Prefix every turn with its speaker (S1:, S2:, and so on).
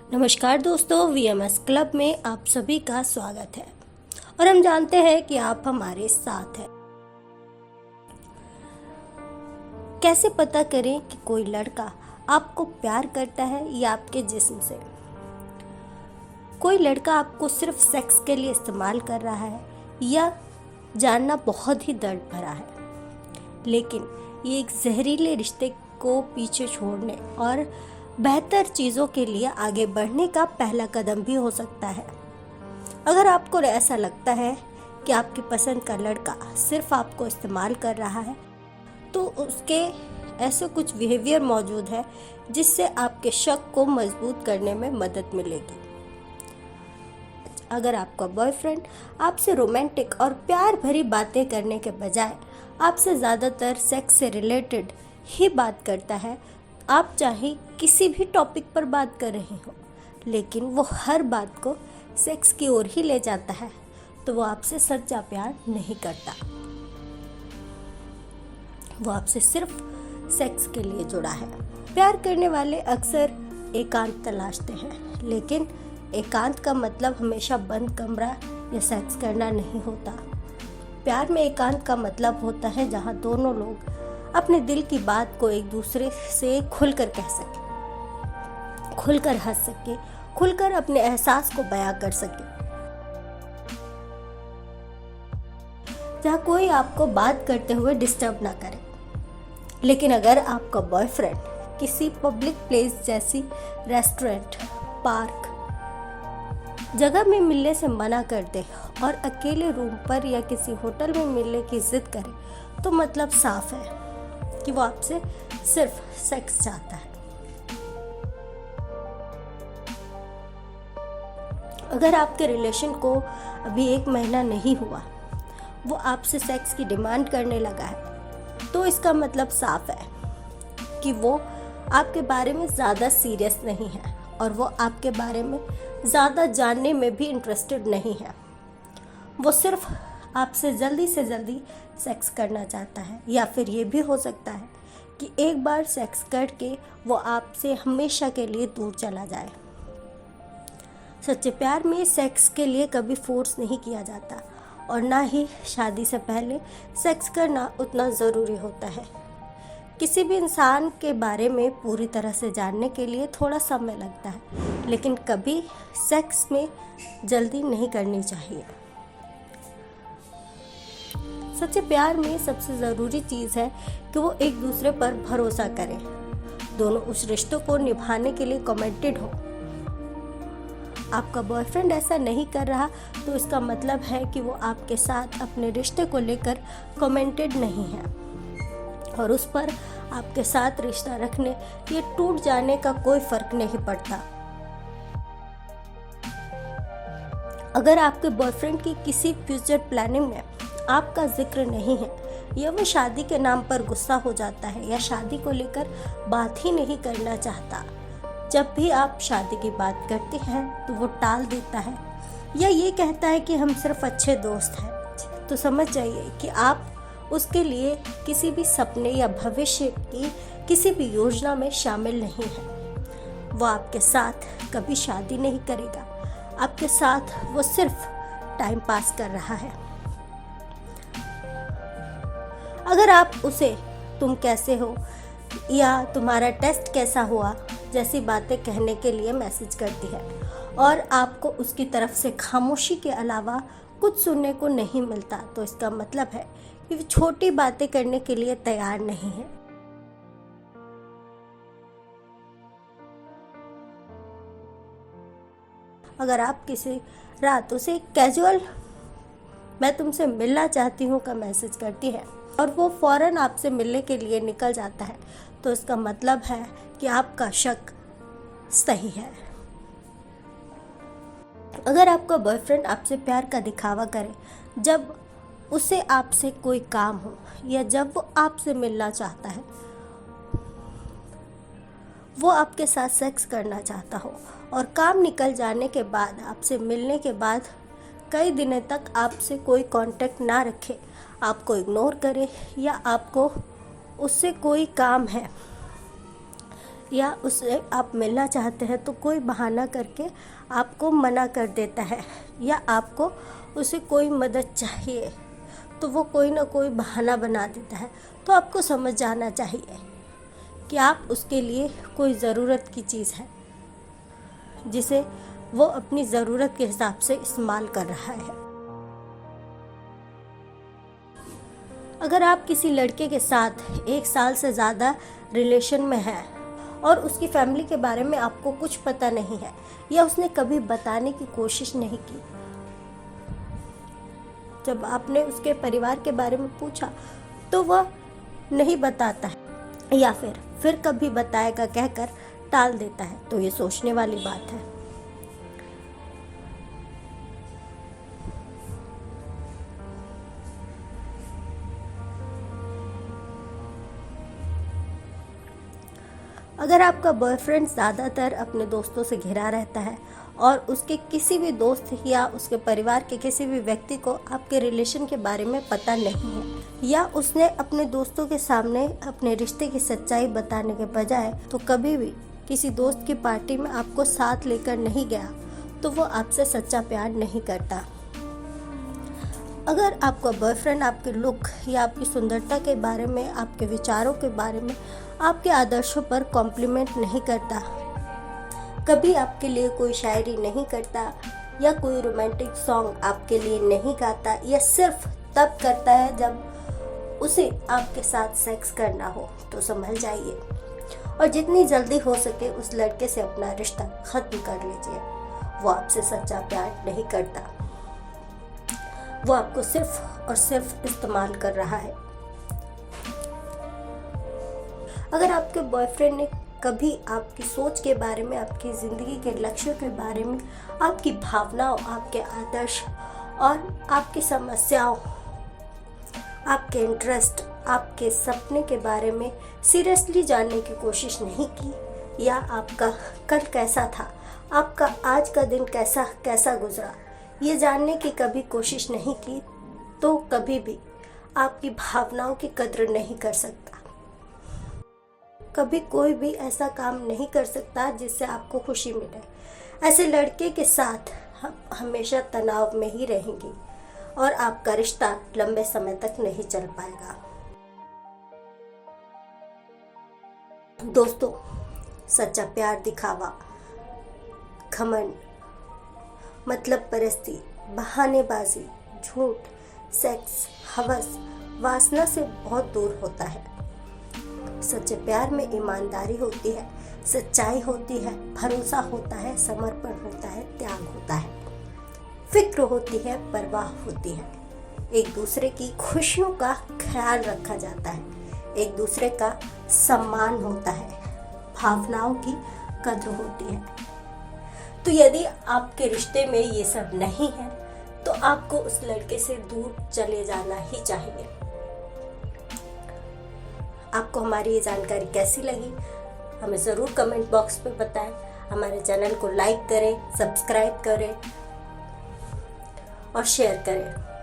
S1: नमस्कार दोस्तों, VMS club में आप सभी का स्वागत है और हम जानते हैं कि आप हमारे साथ हैं। कैसे पता करें कि कोई लड़का आपको प्यार करता है या आपके जिस्म से? कोई लड़का आपको सिर्फ सेक्स के लिए इस्तेमाल कर रहा है या जानना बहुत ही दर्द भरा है, लेकिन ये एक जहरीले रिश्ते को पीछे छोड़ने और बेहतर चीज़ों के लिए आगे बढ़ने का पहला कदम भी हो सकता है। अगर आपको ऐसा लगता है कि आपकी पसंद का लड़का सिर्फ आपको इस्तेमाल कर रहा है, तो उसके ऐसे कुछ बिहेवियर मौजूद है जिससे आपके शक को मजबूत करने में मदद मिलेगी। अगर आपका बॉयफ्रेंड आपसे रोमांटिक और प्यार भरी बातें करने के बजाय आपसे ज़्यादातर सेक्स से रिलेटेड ही बात करता है, आप चाहे किसी भी टॉपिक पर बात कर रहे हो लेकिन वो हर बात को सेक्स की ओर ही ले जाता है, तो वो आपसे सच्चा प्यार नहीं करता। वो आपसे सिर्फ सेक्स के लिए जुड़ा है। प्यार करने वाले अक्सर एकांत तलाशते हैं, लेकिन एकांत का मतलब हमेशा बंद कमरा या सेक्स करना नहीं होता। प्यार में एकांत का मतलब होता है जहाँ दोनों लोग अपने दिल की बात को एक दूसरे से खुलकर कह सके, खुलकर हंस सके, खुलकर अपने एहसास को बयां कर सके, जहाँ कोई आपको बात करते हुए डिस्टर्ब ना करे। लेकिन अगर आपका बॉयफ्रेंड किसी पब्लिक प्लेस जैसी रेस्टोरेंट, पार्क जगह में मिलने से मना कर दे और अकेले रूम पर या किसी होटल में मिलने की जिद करे, तो मतलब साफ है कि वो आपसे सिर्फ सेक्स चाहता है। अगर आपके रिलेशन को अभी 1 महीना नहीं हुआ, वो आपसे सेक्स की डिमांड करने लगा है, तो इसका मतलब साफ है कि वो आपके बारे में ज़्यादा सीरियस नहीं है और वो आपके बारे में ज़्यादा जानने में भी इंटरेस्टेड नहीं है। वो सिर्फ आपसे जल्दी से जल्दी सेक्स करना चाहता है, या फिर ये भी हो सकता है कि एक बार सेक्स करके वो आपसे हमेशा के लिए दूर चला जाए। सच्चे प्यार में सेक्स के लिए कभी फोर्स नहीं किया जाता और ना ही शादी से पहले सेक्स करना उतना ज़रूरी होता है। किसी भी इंसान के बारे में पूरी तरह से जानने के लिए थोड़ा समय लगता है, लेकिन कभी सेक्स में जल्दी नहीं करनी चाहिए। सच्चे प्यार में सबसे ज़रूरी चीज़ है कि वो एक दूसरे पर भरोसा करें, दोनों उस रिश्तों को निभाने के लिए कमिटेड हो। आपका बॉयफ्रेंड ऐसा नहीं कर रहा, तो इसका मतलब है कि वो आपके साथ अपने रिश्ते को लेकर कमिटेड नहीं है और उस पर आपके साथ रिश्ता रखने या टूट जाने का कोई फर्क नहीं पड़ता। अगर आपके बॉयफ्रेंड की किसी फ्यूचर प्लानिंग में आपका जिक्र नहीं है, या वो शादी के नाम पर गुस्सा हो जाता है या शादी को लेकर बात ही नहीं करना चाहता, जब भी आप शादी की बात करते हैं तो वो टाल देता है या ये कहता है कि हम सिर्फ अच्छे दोस्त हैं, तो समझ जाइए कि आप उसके लिए किसी भी सपने या भविष्य की किसी भी योजना में शामिल नहीं हैं। वो आपके साथ कभी शादी नहीं करेगा, आपके साथ वो सिर्फ टाइम पास कर रहा है। अगर आप उसे तुम कैसे हो या तुम्हारा टेस्ट कैसा हुआ जैसी बातें कहने के लिए मैसेज करती है और आपको उसकी तरफ से खामोशी के अलावा कुछ सुनने को नहीं मिलता, तो इसका मतलब है कि वो छोटी बातें करने के लिए तैयार नहीं है। अगर आप किसी रात उसे कैजुअल मैं तुमसे मिलना चाहती हूँ का मैसेज करती है और वो फौरन आपसे मिलने के लिए निकल जाता है, तो इसका मतलब है कि आपका शक सही है। अगर आपका बॉयफ्रेंड आपसे प्यार का दिखावा करे जब उसे आपसे कोई काम हो या जब वो आपसे मिलना चाहता है, वो आपके साथ सेक्स करना चाहता हो और काम निकल जाने के बाद आपसे मिलने के बाद कई दिनों तक आपसे कोई कांटेक्ट ना रखे, आपको इग्नोर करे या आपको उससे कोई काम है या उससे आप मिलना चाहते हैं तो कोई बहाना करके आपको मना कर देता है, या आपको उसे कोई मदद चाहिए तो वो कोई ना कोई बहाना बना देता है, तो आपको समझ जाना चाहिए कि आप उसके लिए कोई ज़रूरत की चीज़ है जिसे वो अपनी ज़रूरत के हिसाब से इस्तेमाल कर रहा है। अगर आप किसी लड़के के साथ 1 साल से ज़्यादा रिलेशन में हैं और उसकी फैमिली के बारे में आपको कुछ पता नहीं है या उसने कभी बताने की कोशिश नहीं की, जब आपने उसके परिवार के बारे में पूछा तो वह नहीं बताता है या फिर कभी बताएगा कहकर टाल देता है, तो ये सोचने वाली बात है। अगर आपका बॉयफ्रेंड ज़्यादातर अपने दोस्तों से घिरा रहता है और उसके किसी भी दोस्त या उसके परिवार के किसी भी व्यक्ति को आपके रिलेशन के बारे में पता नहीं है, या उसने अपने दोस्तों के सामने अपने रिश्ते की सच्चाई बताने के बजाय तो कभी भी किसी दोस्त की पार्टी में आपको साथ लेकर नहीं गया, तो वो आपसे सच्चा प्यार नहीं करता। अगर आपका बॉयफ्रेंड आपके लुक या आपकी सुंदरता के बारे में, आपके विचारों के बारे में, आपके आदर्शों पर कॉम्प्लीमेंट नहीं करता, कभी आपके लिए कोई शायरी नहीं करता या कोई रोमांटिक सॉन्ग आपके लिए नहीं गाता, या सिर्फ तब करता है जब उसे आपके साथ सेक्स करना हो, तो संभल जाइए और जितनी जल्दी हो सके उस लड़के से अपना रिश्ता खत्म कर लीजिए। वो आपसे सच्चा प्यार नहीं करता, वो आपको सिर्फ और सिर्फ इस्तेमाल कर रहा है। अगर आपके बॉयफ्रेंड ने कभी आपकी सोच के बारे में, आपकी ज़िंदगी के लक्ष्यों के बारे में, आपकी भावनाओं, आपके आदर्श और आपकी समस्याओं, आपके इंटरेस्ट, आपके सपने के बारे में सीरियसली जानने की कोशिश नहीं की, या आपका कल कैसा था, आपका आज का दिन कैसा गुजरा, ये जानने की कभी कोशिश नहीं की, तो कभी भी आपकी भावनाओं की कद्र नहीं कर सकता। कभी कोई भी ऐसा काम नहीं कर सकता जिससे आपको खुशी मिले। ऐसे लड़के के साथ हमेशा तनाव में ही रहेंगी और आपका रिश्ता लंबे समय तक नहीं चल पाएगा। दोस्तों, सच्चा प्यार दिखावा, घमंड, मतलब परस्ती, बहानेबाजी, झूठ, सेक्स, हवस, वासना से बहुत दूर होता है। सच्चे प्यार में ईमानदारी होती है, सच्चाई होती है, भरोसा होता है, समर्पण होता है, त्याग होता है, फिक्र होती है, परवाह होती है, एक दूसरे की खुशियों का ख्याल रखा जाता है, एक दूसरे का सम्मान होता है, भावनाओं की कद्र होती है। तो यदि आपके रिश्ते में ये सब नहीं है तो आपको उस लड़के से दूर चले जाना ही चाहिए। आपको हमारी ये जानकारी कैसी लगी हमें ज़रूर कमेंट बॉक्स में बताएं। हमारे चैनल को लाइक करें, सब्सक्राइब करें और शेयर करें।